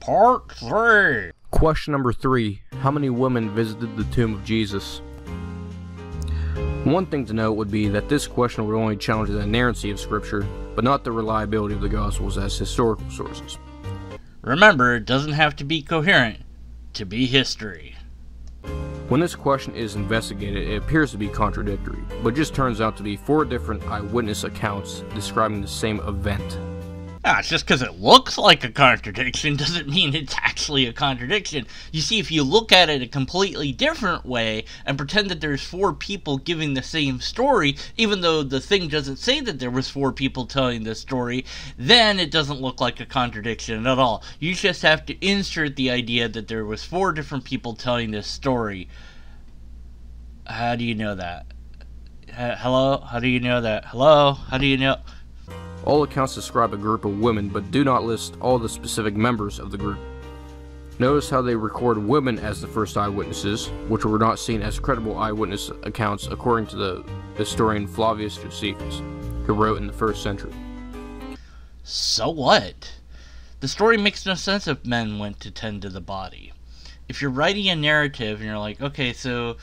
Part 3. Question number 3. How many women visited the tomb of Jesus? One thing to note would be that this question would only challenge the inerrancy of Scripture, but not the reliability of the Gospels as historical sources. Remember, it doesn't have to be coherent to be history. When this question is investigated, it appears to be contradictory, but just turns out to be 4 different eyewitness accounts describing the same event. Just because it looks like a contradiction doesn't mean it's actually a contradiction. You see, if you look at it a completely different way and pretend that there's 4 people giving the same story, even though the thing doesn't say that there was 4 people telling the story, then it doesn't look like a contradiction at all. You just have to insert the idea that there was 4 different people telling this story. How do you know that? Hello? How do you know that? Hello? How do you know? All accounts describe a group of women, but do not list all the specific members of the group. Notice how they record women as the first eyewitnesses, which were not seen as credible eyewitness accounts according to the historian Flavius Josephus, who wrote in the 1st century. So what? The story makes no sense if men went to tend to the body. If you're writing a narrative and you're like, okay, so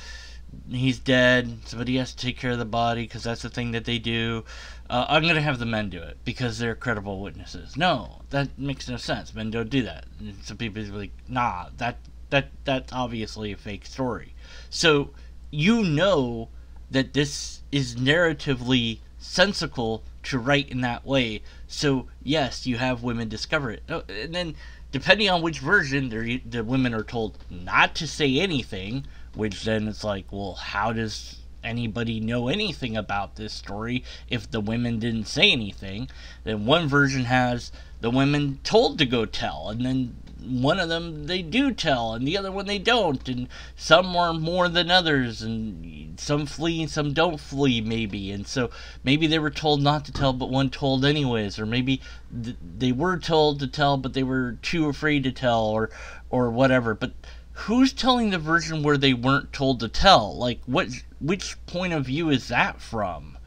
he's dead, somebody has to take care of the body because that's the thing that they do. I'm going to have the men do it because they're credible witnesses. No, that makes no sense. Men don't do that. And some people are like, nah, that's obviously a fake story. So you know that this is narratively sensical to write in that way. So yes, you have women discover it. And then depending on which version, the women are told not to say anything, which then it's like, well, how does anybody know anything about this story if the women didn't say anything? Then one version has the women told to go tell, and then one of them they do tell, and the other one they don't, and some are more than others, and some flee and some don't flee maybe, and so maybe they were told not to tell but one told anyways, or maybe they were told to tell but they were too afraid to tell, or whatever. But who's telling the version where they weren't told to tell? Like, which point of view is that from?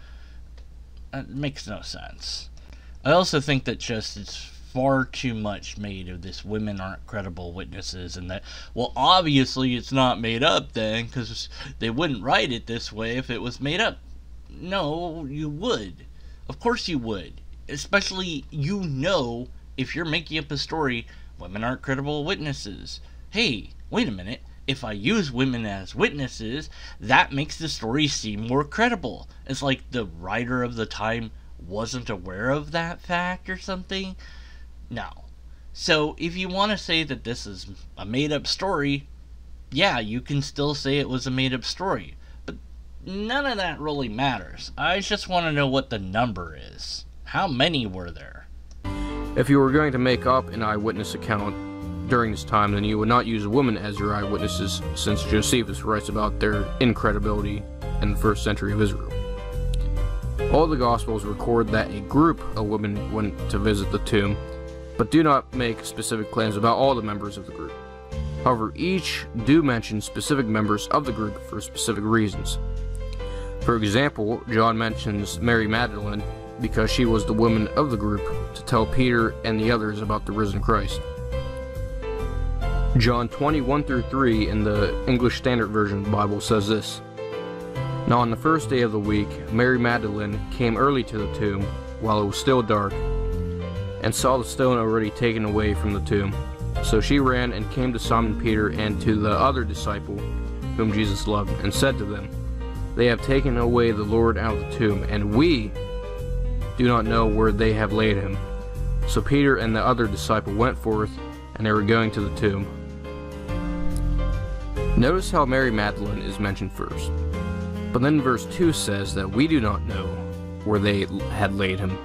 It makes no sense. I also think that just it's far too much made of this women aren't credible witnesses, and that, well, obviously it's not made up then, because they wouldn't write it this way if it was made up. No, you would. Of course you would. Especially, if you're making up a story, women aren't credible witnesses. Hey, wait a minute, if I use women as witnesses, that makes the story seem more credible. It's like the writer of the time wasn't aware of that fact or something. No. So if you want to say that this is a made-up story, yeah, you can still say it was a made-up story. But none of that really matters. I just want to know what the number is. How many were there? If you were going to make up an eyewitness account during this time, then you would not use women as your eyewitnesses, since Josephus writes about their incredibility in the 1st century of Israel. All the Gospels record that a group of women went to visit the tomb, but do not make specific claims about all the members of the group. However, each do mention specific members of the group for specific reasons. For example, John mentions Mary Magdalene because she was the woman of the group to tell Peter and the others about the risen Christ. John 20:1-3 in the English Standard Version of the Bible says this: Now on the 1st day of the week, Mary Magdalene came early to the tomb while it was still dark, and saw the stone already taken away from the tomb. So she ran and came to Simon Peter and to the other disciple whom Jesus loved, and said to them, They have taken away the Lord out of the tomb, and we do not know where they have laid him. So Peter and the other disciple went forth, and they were going to the tomb. Notice how Mary Magdalene is mentioned first, but then verse 2 says that we do not know where they had laid him.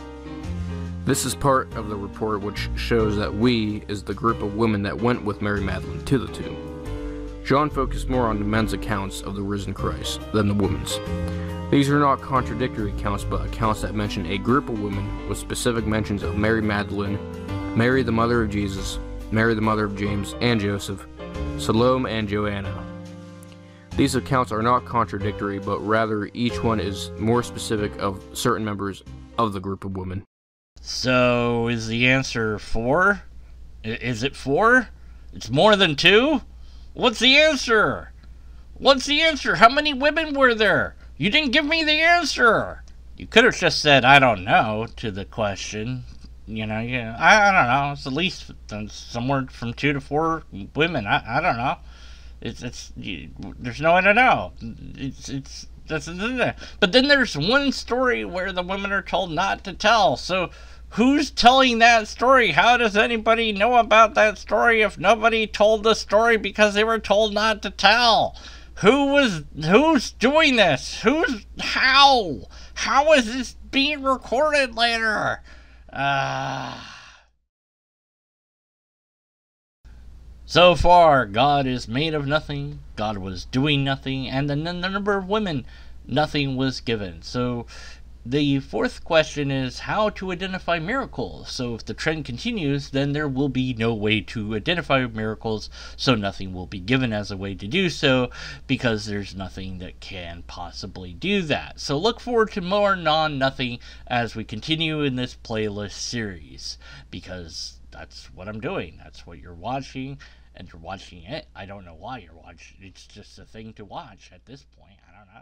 This is part of the report which shows that we is the group of women that went with Mary Magdalene to the tomb. John focused more on the men's accounts of the risen Christ than the women's. These are not contradictory accounts, but accounts that mention a group of women with specific mentions of Mary Magdalene, Mary the mother of Jesus, Mary the mother of James and Joseph, Salome and Joanna. These accounts are not contradictory, but rather each one is more specific of certain members of the group of women. So, is the answer 4? Is it 4? It's more than 2? What's the answer? What's the answer? How many women were there? You didn't give me the answer. You could have just said, I don't know, to the question. I don't know. It's at least somewhere from 2 to 4 women. I don't know. There's no way to know. But then there's one story where the women are told not to tell. So who's telling that story? How does anybody know about that story if nobody told the story because they were told not to tell? Who's doing this? How is this being recorded later? So far, God is made of nothing, God was doing nothing, and the number of women, nothing was given. So the fourth question is how to identify miracles. So if the trend continues, then there will be no way to identify miracles, so nothing will be given as a way to do so, because there's nothing that can possibly do that. So look forward to more non-nothing as we continue in this playlist series, because that's what I'm doing. That's what you're watching, and you're watching it. I don't know why you're watching. It's just a thing to watch at this point. I don't know.